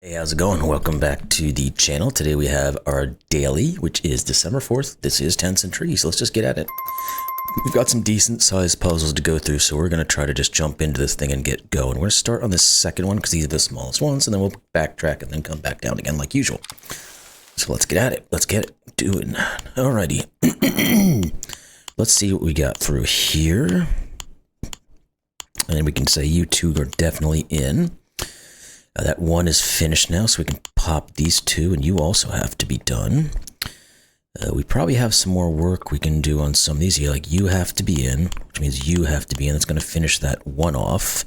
Hey, how's it going? Welcome back to the channel. Today we have our daily, which is December 4th. This is Tents and Trees, so let's just get at it. We've got some decent sized puzzles to go through, so we're going to try to just jump into this thing and get going. We're going to start on this second one because these are the smallest ones, and then we'll backtrack and then come back down again like usual. So let's get at it. Let's get it doing. Alrighty. Let's see what we got through here. And then we can say you two are definitely in. That one is finished now, so we can pop these two, and you also have to be done. We probably have some more work we can do on some of these. Like, you have to be in, which means you have to be in. That's going to finish that one off.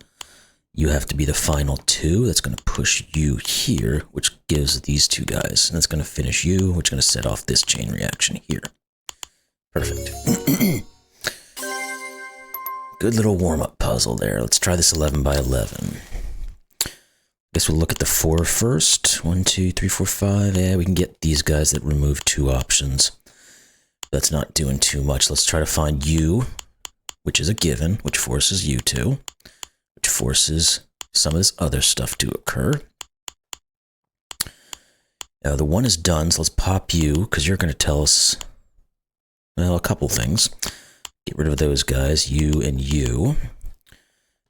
You have to be the final two. That's going to push you here, which gives these two guys. And that's going to finish you, which is going to set off this chain reaction here. Perfect. Good little warm-up puzzle there. Let's try this 11 by 11. Guess we'll look at the 4 first. 1, 2, 3, 4, 5. Yeah, we can get these guys that remove 2 options. That's not doing too much. Let's try to find U, which is a given, which forces you to, which forces some of this other stuff to occur. Now, the 1 is done, so let's pop you, because you're going to tell us, well, a couple things. Get rid of those guys, you and you.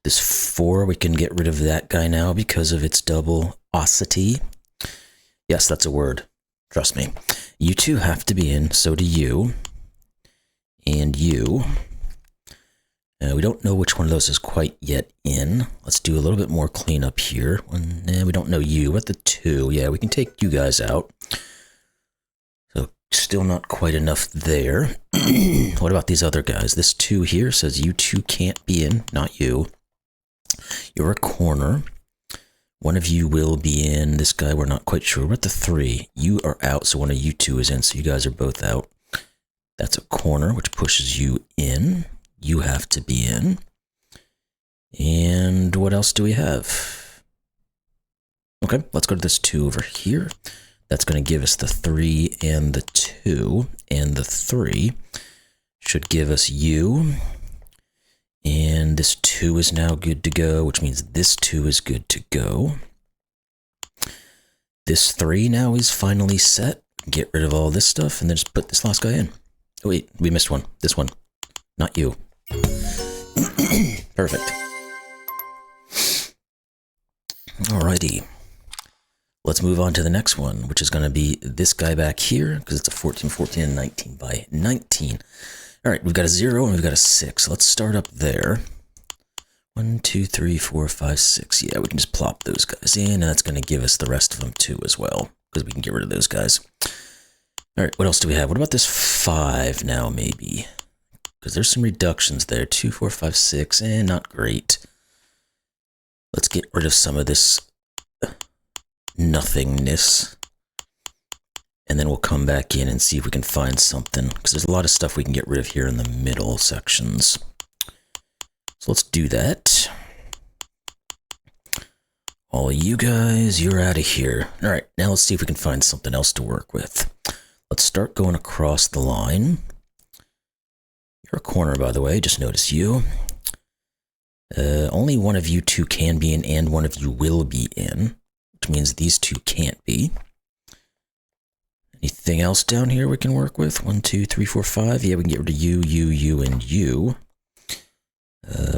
This 4, we can get rid of that guy now because of its double-osity. Yes, that's a word. Trust me. You two have to be in, so do you. And you. We don't know which one of those is quite yet in. Let's do a little bit more cleanup here. We don't know you, but the 2. Yeah, we can take you guys out. So, still not quite enough there. What about these other guys? This 2 here says you two can't be in, not you. You're a corner. One of you will be in. This guy, we're not quite sure. We're at the 3. You are out, so one of you two is in, so you guys are both out. That's a corner, which pushes you in. You have to be in. And what else do we have? Okay, let's go to this 2 over here. That's going to give us the 3 and the 2. And the 3 should give us you. And this 2 is now good to go, which means this 2 is good to go. This 3 now is finally set. Get rid of all this stuff and then just put this last guy in. Oh, wait, we missed one. This one. Not you. Perfect. Alrighty. Let's move on to the next one, which is going to be this guy back here, because it's a 14, 14, and 19 by 19. All right, we've got a 0 and we've got a 6. Let's start up there. 1, 2, 3, 4, 5, 6. Yeah, we can just plop those guys in, and that's going to give us the rest of them too as well, because we can get rid of those guys. All right, what else do we have? What about this 5 now, maybe? Because there's some reductions there. 2, 4, 5, 6, and not great. Let's get rid of some of this nothingness. And then we'll come back in and see if we can find something, because there's a lot of stuff we can get rid of here in the middle sections. So let's do that. All you guys, you're out of here. All right, now let's see if we can find something else to work with. Let's start going across the line. You're a corner, by the way, just notice you. Only one of you two can be in and one of you will be in, which means these 2 can't be. Anything else down here we can work with? 1, 2, 3, 4, 5. Yeah, we can get rid of you, you, you, and you.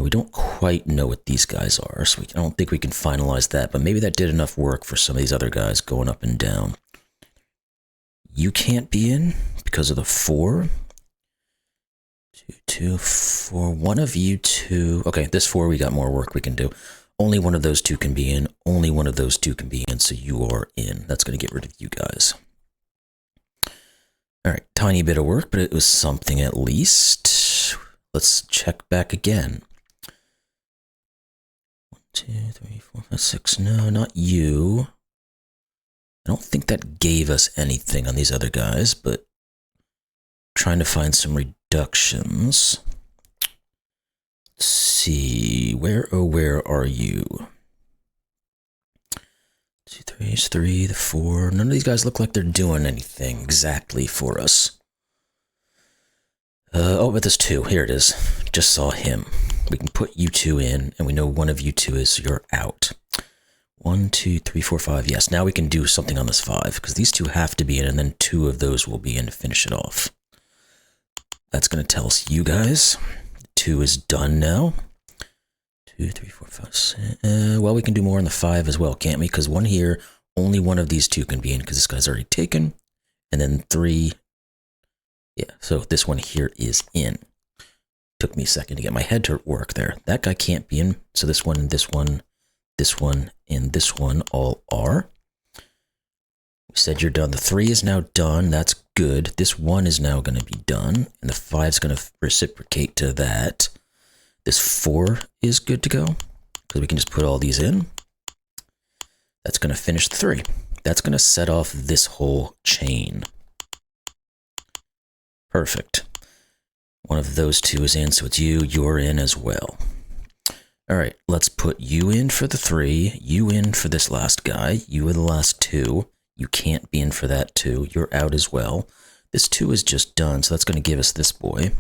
We don't quite know what these guys are, so I don't think we can finalize that, but maybe that did enough work for some of these other guys going up and down. You can't be in because of the 4. 2, 2, 4. One of you two. Okay, this 4, we got more work we can do. Only one of those 2 can be in. Only one of those 2 can be in, so you are in. That's going to get rid of you guys. All right, tiny bit of work, but it was something at least. Let's check back again. 1, 2, 3, 4, 5, 6. No, not you. I don't think that gave us anything on these other guys, but trying to find some reductions. Let's see. Where, oh, where are you? 2, 3 is 3, the 4. None of these guys look like they're doing anything exactly for us. Oh, but there's 2. Here it is. Just saw him. We can put you two in, and we know one of you two is you're out. 1, 2, 3, 4, 5. Yes, now we can do something on this 5, because these 2 have to be in, and then 2 of those will be in to finish it off. That's going to tell us you guys. 2 is done now. 2, 3, 4, 5, 6. Well, we can do more on the 5 as well, can't we? Because 1 here, only one of these 2 can be in, because this guy's already taken. And then 3. Yeah, so this one here is in. Took me a second to get my head to work there. That guy can't be in, so this one, this one, this one, and this one all are. We said you're done. The 3 is now done. That's good. This 1 is now going to be done, and the 5 is going to reciprocate to that. This 4 is good to go, because we can just put all these in. That's going to finish the 3. That's going to set off this whole chain. Perfect. One of those 2 is in, so it's you. You're in as well. All right, let's put you in for the 3, you in for this last guy, you are the last 2. You can't be in for that 2. You're out as well. This 2 is just done, so that's going to give us this boy.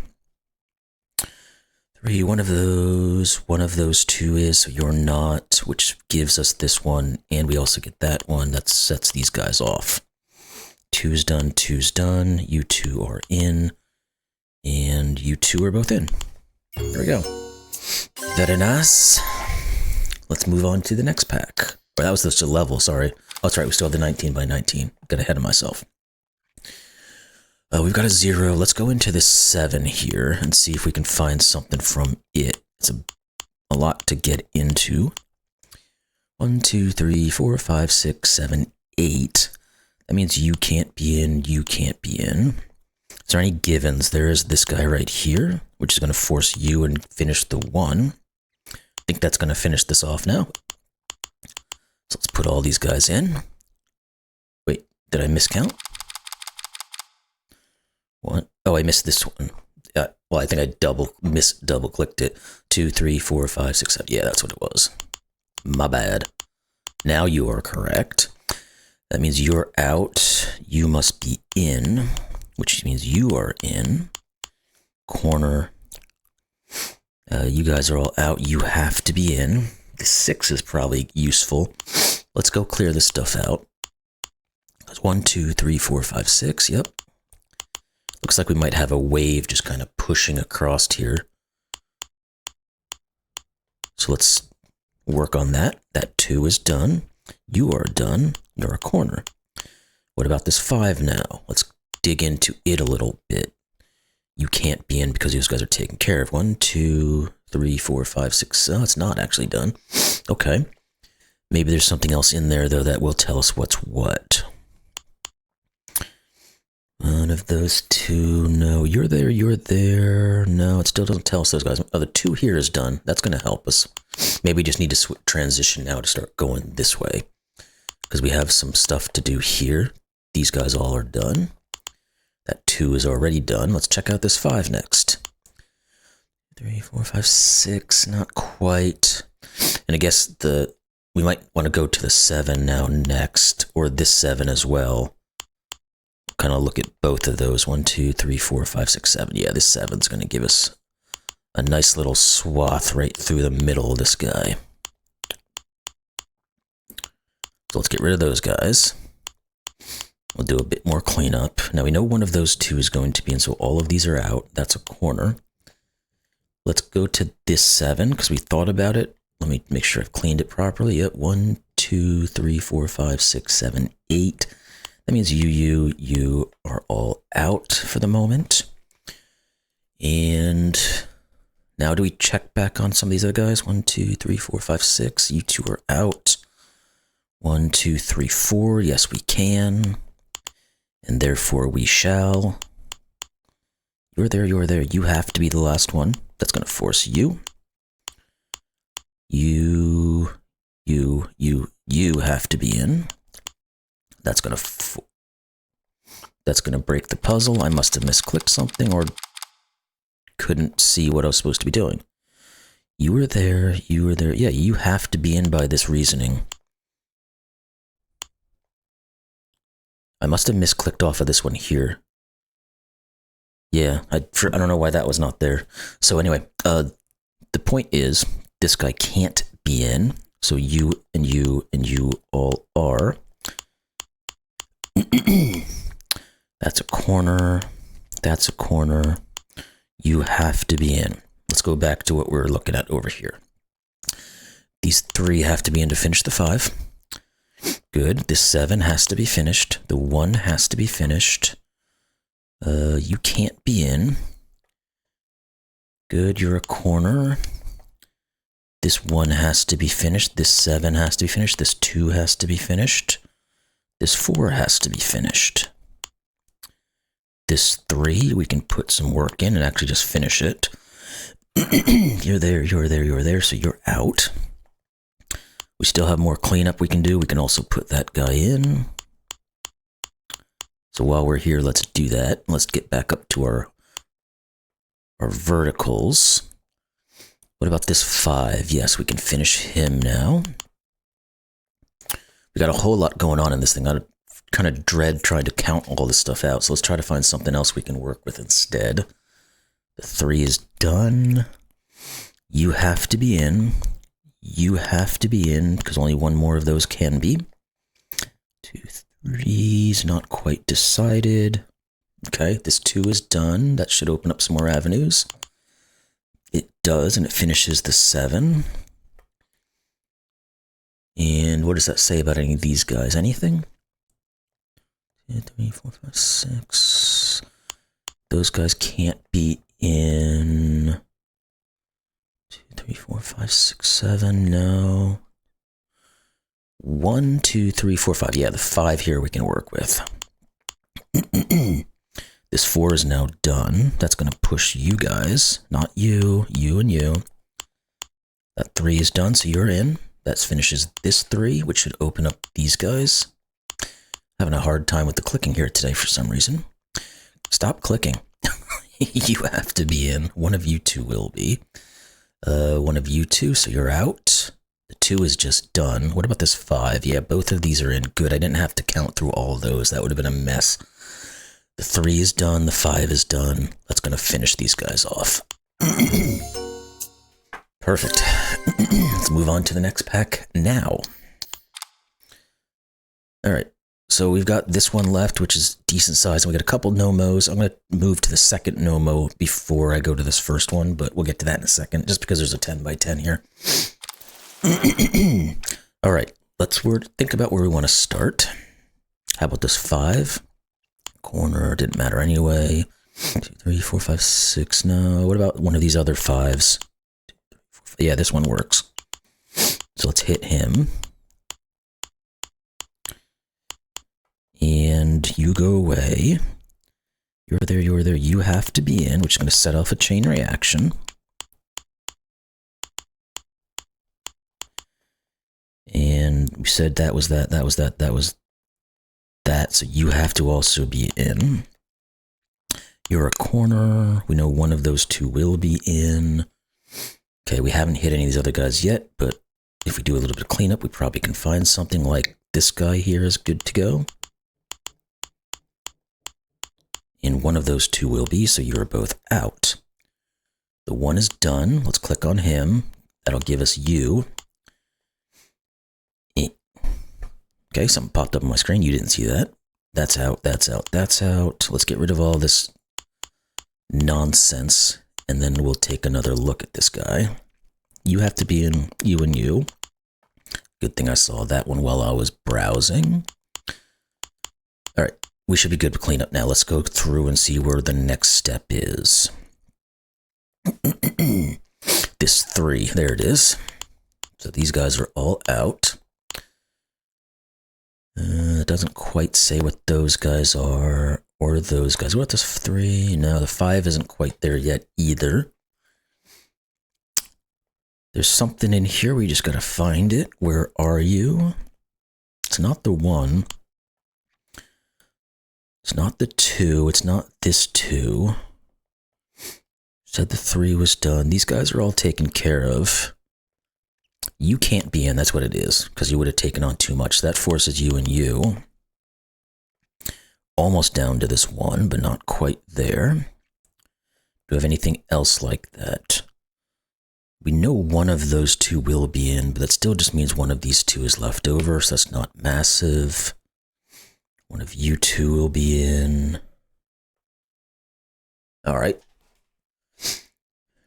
3, one of those 2 is, so you're not, which gives us this one, and we also get that one. That sets these guys off. 2's done, 2's done. You 2 are in, and you 2 are both in. There we go. Very nice. Let's move on to the next pack. Or that was just a level, sorry. Oh, that's right, we still have the 19 by 19. Got ahead of myself. We've got a 0. Let's go into this 7 here and see if we can find something from it. It's a lot to get into. 1, 2, 3, 4, 5, 6, 7, 8. That means you can't be in, you can't be in. Is there any givens? There is this guy right here, which is going to force you and finish the 1. I think that's going to finish this off now. So let's put all these guys in. Wait, did I miscount? 1. Oh, I missed this one. Well, I think I double clicked it. 2, 3, 4, 5, 6, 7. Yeah, that's what it was. My bad. Now you are correct. That means you're out. You must be in, which means you are in. Corner. You guys are all out. You have to be in. The 6 is probably useful. Let's go clear this stuff out. 1, 2, 3, 4, 5, 6. Yep. Looks like we might have a wave just kind of pushing across here. So let's work on that. That 2 is done. You are done. You're a corner. What about this 5 now? Let's dig into it a little bit. You can't be in because these guys are taken care of. 1, 2, 3, 4, 5, 6. Oh, it's not actually done. Okay. Maybe there's something else in there, though, that will tell us what's what. One of those 2. No, you're there, you're there. No, it still doesn't tell us those guys. Oh, the 2 here is done. That's going to help us. Maybe we just need to transition now to start going this way, because we have some stuff to do here. These guys all are done. That 2 is already done. Let's check out this 5 next. 3, 4, 5, 6. Not quite. And I guess we might want to go to the 7 now next, or this 7 as well. Kind of look at both of those. 1, 2, 3, 4, 5, 6, 7. Yeah, this 7's going to give us a nice little swath right through the middle of this guy. So let's get rid of those guys. We'll do a bit more cleanup. Now we know one of those 2 is going to be in, so all of these are out. That's a corner. Let's go to this 7, because we thought about it. Let me make sure I've cleaned it properly. Yep, 1, 2, 3, 4, 5, 6, 7, 8. That means you are all out for the moment. And now do we check back on some of these other guys? 1, 2, 3, 4, 5, 6. You 2 are out. 1, 2, 3, 4. Yes, we can. And therefore we shall. You're there, you're there. You have to be the last one. That's going to force you. You have to be in. That's going to break the puzzle. I must have misclicked something or couldn't see what I was supposed to be doing. You were there, you were there. Yeah, you have to be in by this reasoning. I must have misclicked off of this one here. Yeah, I don't know why that was not there. So anyway, the point is, this guy can't be in. So you and you and you all are. That's a corner. That's a corner. You have to be in. Let's go back to what we were looking at over here. These 3 have to be in to finish the 5. Good. This 7 has to be finished. The 1 has to be finished. You can't be in. Good. You're a corner. This 1 has to be finished. This 7 has to be finished. This 2 has to be finished. This 4 has to be finished. This 3, we can put some work in and actually just finish it. You're there, you're there, you're there, so you're out. We still have more cleanup we can do. We can also put that guy in. So while we're here, let's do that. Let's get back up to our verticals. What about this 5? Yes, we can finish him now. We got a whole lot going on in this thing. I kind of dread trying to count all this stuff out. So let's try to find something else we can work with instead. The 3 is done. You have to be in. You have to be in, because only 1 more of those can be. 2, 3's not quite decided. Okay, this 2 is done. That should open up some more avenues. It does, and it finishes the 7. And what does that say about any of these guys? Anything? 2, 3, 4, 5, 6. Those guys can't be in. 2, 3, 4, 5, 6, 7. No. 1, 2, 3, 4, 5. Yeah, the 5 here we can work with. This 4 is now done. That's going to push you guys, not you, you and you. That 3 is done, so you're in. That finishes this 3, which should open up these guys. Having a hard time with the clicking here today for some reason. Stop clicking. You have to be in. One of you 2 will be. One of you 2, so you're out. The 2 is just done. What about this 5? Yeah, both of these are in. Good, I didn't have to count through all of those. That would have been a mess. The 3 is done. The 5 is done. That's going to finish these guys off. Perfect. Let's move on to the next pack now. All right. So we've got this one left, which is decent size. And we got a couple Nomos. I'm going to move to the second Nomo before I go to this first one, but we'll get to that in a second, just because there's a 10 by 10 here. All right. Let's think about where we want to start. How about this 5? Corner, didn't matter anyway. 2, 3, 4, 5, 6. No. What about one of these other 5s? 2, 3, 4, 5. Yeah, this one works. So let's hit him. And you go away. You're there, you're there. You have to be in, which is going to set off a chain reaction. And we said that was that, that was that, that was that. So you have to also be in. You're a corner. We know one of those 2 will be in. Okay, we haven't hit any of these other guys yet, but if we do a little bit of cleanup, we probably can find something like this guy here is good to go. And one of those 2 will be, so you're both out. The 1 is done. Let's click on him. That'll give us you. Okay, something popped up on my screen. You didn't see that. That's out, that's out, that's out. Let's get rid of all this nonsense, and then we'll take another look at this guy. You have to be in, you and you. Good thing I saw that one while I was browsing. All right. We should be good to clean up now. Let's go through and see where the next step is. This 3, there it is. So these guys are all out. It doesn't quite say what those guys are, or those guys. What about this 3? No, the 5 isn't quite there yet either. There's something in here. We just got to find it. Where are you? It's not the 1. It's not the 2. It's not this 2. Said the 3 was done. These guys are all taken care of. You can't be in. That's what it is, because you would have taken on too much. That forces you and you. Almost down to this 1, but not quite there. Do we have anything else like that? We know one of those two will be in, but that still just means one of these two is left over, so that's not massive. One of you two will be in. All right.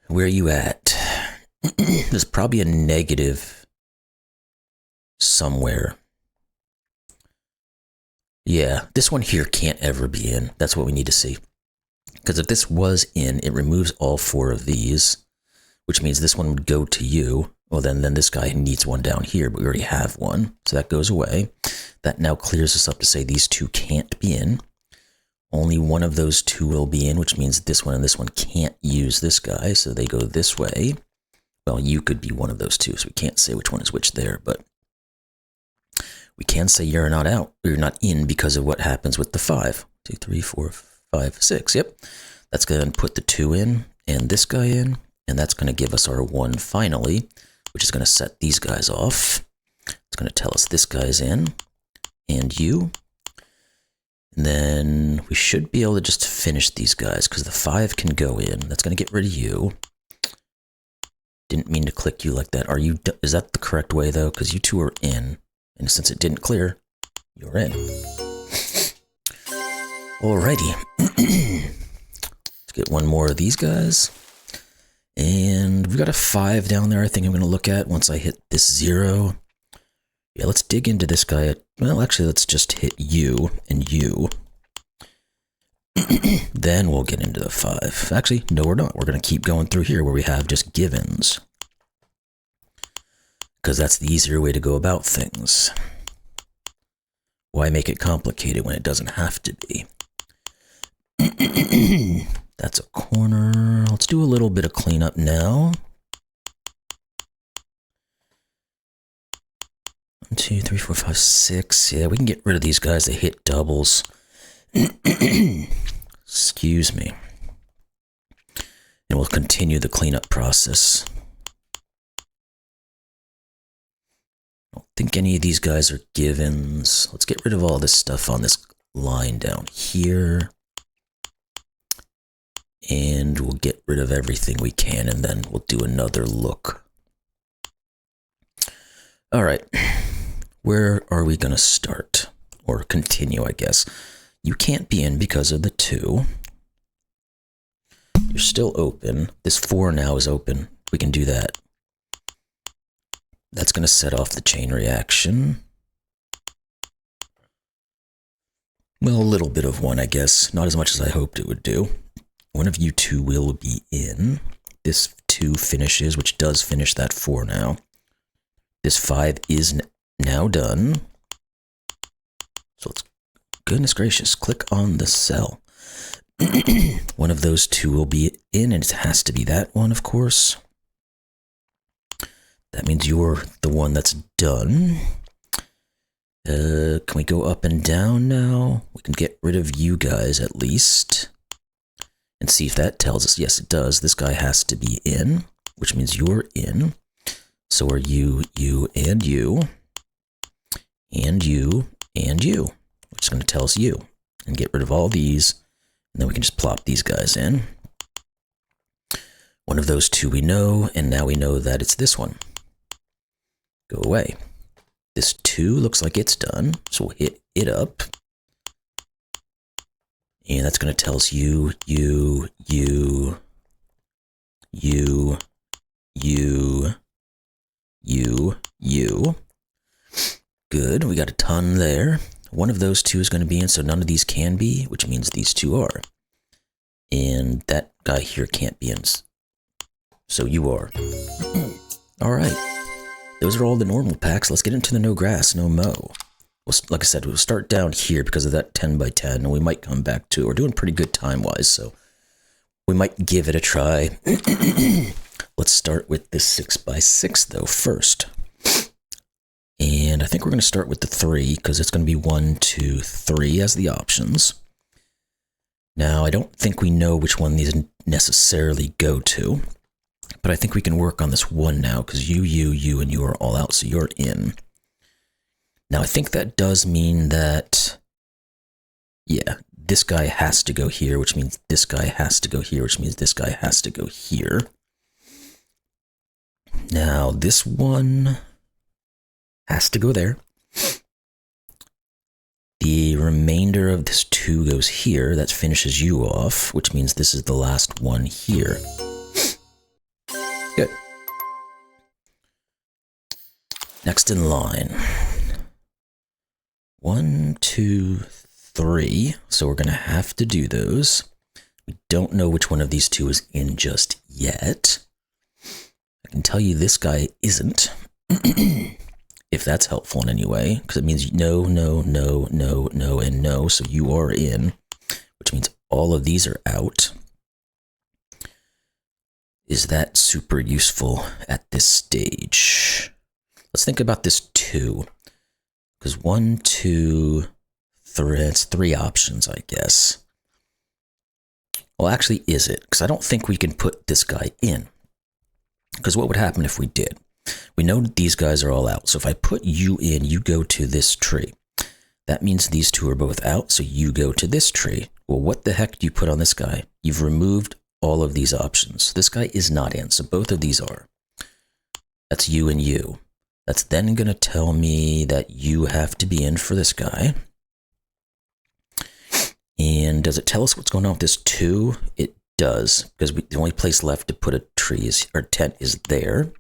Where are you at? There's probably a negative somewhere. Yeah, this one here can't ever be in. That's what we need to see. Because if this was in, it removes all four of these, which means this one would go to you. Well, then this guy needs one down here, but we already have one. So that goes away. That now clears us up to say these two can't be in. Only one of those two will be in, which means this one and this one can't use this guy, so they go this way. Well, you could be one of those two, so we can't say which one is which there, but we can say you're not out, or you're not in because of what happens with the 5. 2, 3, 4, 5, 6. Yep. That's going to put the 2 in, and this guy in, and that's going to give us our 1 finally, which is going to set these guys off. It's going to tell us this guy's in, and you. And then we should be able to just finish these guys, because the 5 can go in. That's going to get rid of you. Didn't mean to click you like that. Is that the correct way, though? Because you two are in. And since it didn't clear, you're in. Alrighty. Let's get one more of these guys. And we've got a 5 down there I think I'm going to look at once I hit this 0. Yeah, let's dig into this guy. Well, actually, let's just hit you and you. Then we'll get into the 5. Actually, no, we're not. We're going to keep going through here where we have just givens. Because that's the easier way to go about things. Why make it complicated when it doesn't have to be? That's a corner. Let's do a little bit of cleanup now. 1, 2, 3, 4, 5, 6. Yeah, we can get rid of these guys. They hit doubles. Excuse me. And we'll continue the cleanup process. I don't think any of these guys are givens. Let's get rid of all this stuff on this line down here. And we'll get rid of everything we can, and then we'll do another look. All right. Where are we going to start? Or continue, I guess. You can't be in because of the 2. You're still open. This 4 now is open. We can do that. That's going to set off the chain reaction. Well, a little bit of 1, I guess. Not as much as I hoped it would do. One of you two will be in. This 2 finishes, which does finish that 4 now. This 5 is now done. So let's, goodness gracious, click on the cell. One of those 2 will be in, and it has to be that one, of course. That means you're the one that's done. Can we go up and down now? We can get rid of you guys at least. And see if that tells us, yes, it does. This guy has to be in, which means you're in. So are you, you, and you. And you, and you. Which is going to tell us you. And get rid of all these. And then we can just plop these guys in. One of those 2 we know, and now we know that it's this one. Go away. This 2 looks like it's done, so we'll hit it up. And that's going to tell us you, you, you, you, you, you, you. Good, we got a ton there. One of those 2 is going to be in, so none of these can be, which means these 2 are. And that guy here can't be in, so you are. All right, those are all the normal packs. Let's get into the no grass, no mow. Well, like I said, we'll start down here because of that 10 by 10, and we might come back to it. We're doing pretty good time-wise, so we might give it a try. Let's start with this 6 by 6 though, first. And I think we're going to start with the 3, because it's going to be 1, 2, 3 as the options. Now, I don't think we know which one these necessarily go to, but I think we can work on this 1 now, because you, and you are all out, so you're in. Now, I think that does mean that, yeah, this guy has to go here, which means this guy has to go here, which means this guy has to go here. Now this one has to go there. The remainder of this 2 goes here. That finishes you off, which means this is the last one here. Good. Next in line. 1, 2, 3. So we're going to have to do those. We don't know which one of these 2 is in just yet. I can tell you this guy isn't. If that's helpful in any way, because it means no, no, no, no, no, and no. So you are in, which means all of these are out. Is that super useful at this stage? Let's think about this 2. Because 1, 2, 3, it's 3 options, I guess. Well, actually, is it? Because I don't think we can put this guy in. Because what would happen if we did? We know that these guys are all out. So if I put you in, you go to this tree. That means these 2 are both out, so you go to this tree. Well, what the heck do you put on this guy? You've removed all of these options. This guy is not in, so both of these are. That's you and you. That's then going to tell me that you have to be in for this guy. And does it tell us what's going on with this 2? It does, because the only place left to put a tree is, or tent is there.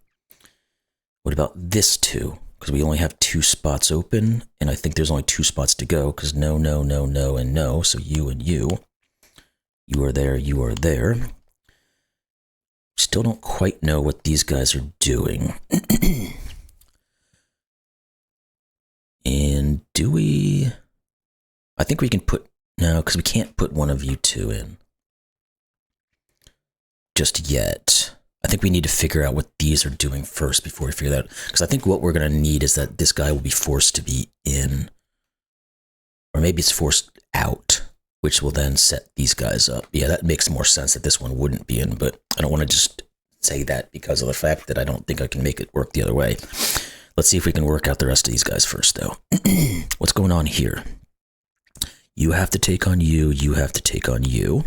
What about this 2? Because we only have 2 spots open, and I think there's only 2 spots to go, because no, no, no, no, and no. So you and you. You are there, you are there. Still don't quite know what these guys are doing. And do we... I think we can put... No, because we can't put one of you 2 in. Just yet. I think we need to figure out what these are doing first before we figure that out. Because I think what we're going to need is that this guy will be forced to be in. Or maybe it's forced out, which will then set these guys up. Yeah, that makes more sense that this one wouldn't be in, but I don't want to just say that because of the fact that I don't think I can make it work the other way. Let's see if we can work out the rest of these guys first, though. What's going on here? You have to take on you. You have to take on you.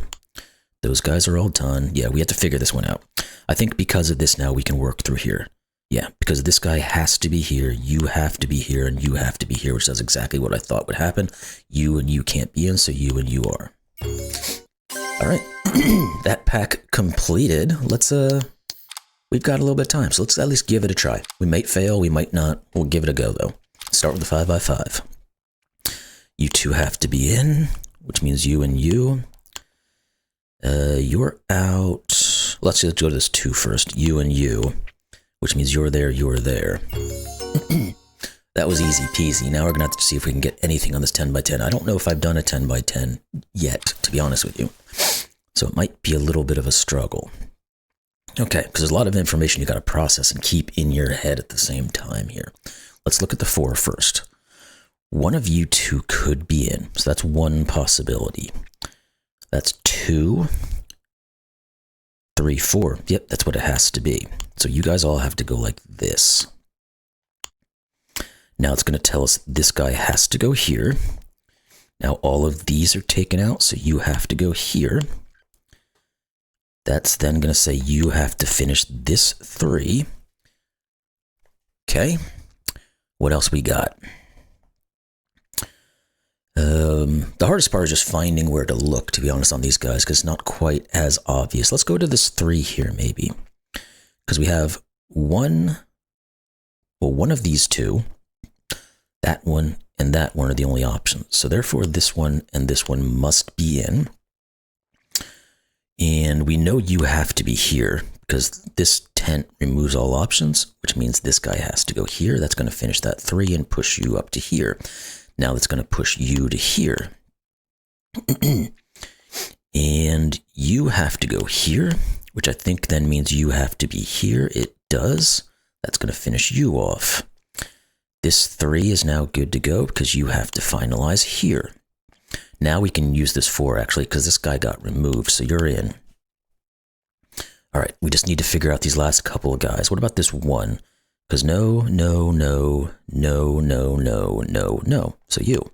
Those guys are all done. Yeah, we have to figure this one out. I think because of this now, we can work through here. Yeah, because this guy has to be here, you have to be here, and you have to be here, which does exactly what I thought would happen. You and you can't be in, so you and you are. All right, that pack completed. Let's, we've got a little bit of time, so let's at least give it a try. We might fail, we might not. We'll give it a go, though. Start with the 5x5. You 2 have to be in, which means you and you. You're out. Let's just go to this 2 first. You and you, which means you're there, you're there. That was easy peasy. Now we're going to have to see if we can get anything on this 10x10. I don't know if I've done a 10x10 yet, to be honest with you. So it might be a little bit of a struggle. Okay, because there's a lot of information you got to process and keep in your head at the same time here. Let's look at the 4 first. One of you 2 could be in, so that's one possibility. That's 2, 3, 4. Yep, that's what it has to be. So you guys all have to go like this. Now it's going to tell us this guy has to go here. Now all of these are taken out, so you have to go here. That's then going to say you have to finish this 3. Okay. What else we got? The hardest part is just finding where to look, to be honest, on these guys, because it's not quite as obvious. Let's go to this 3 here, maybe. Because we have one of these 2, that one, and that one are the only options. So therefore, this one and this one must be in. And we know you have to be here, because this tent removes all options, which means this guy has to go here. That's going to finish that 3 and push you up to here. Now that's going to push you to here. And you have to go here, which I think then means you have to be here. It does. That's going to finish you off. This 3 is now good to go because you have to finalize here. Now we can use this 4 actually because this guy got removed, so you're in. All right, we just need to figure out these last couple of guys. What about this 1? Because no, no, no, no, no, no, no, no. So you.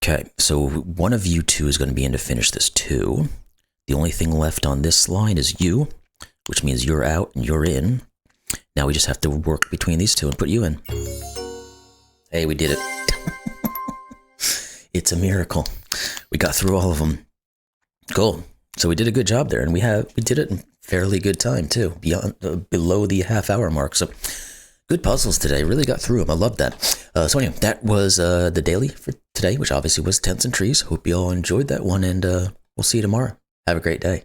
Okay, so one of you 2 is going to be in to finish this 2. The only thing left on this line is you, which means you're out and you're in. Now we just have to work between these two and put you in. Hey, we did it. It's a miracle. We got through all of them. Cool. So we did a good job there, and we did it in fairly good time too, below the half-hour mark. So good puzzles today. Really got through them. I love that. So anyway, that was the daily for today, which obviously was Tents and Trees. Hope you all enjoyed that one, and we'll see you tomorrow. Have a great day.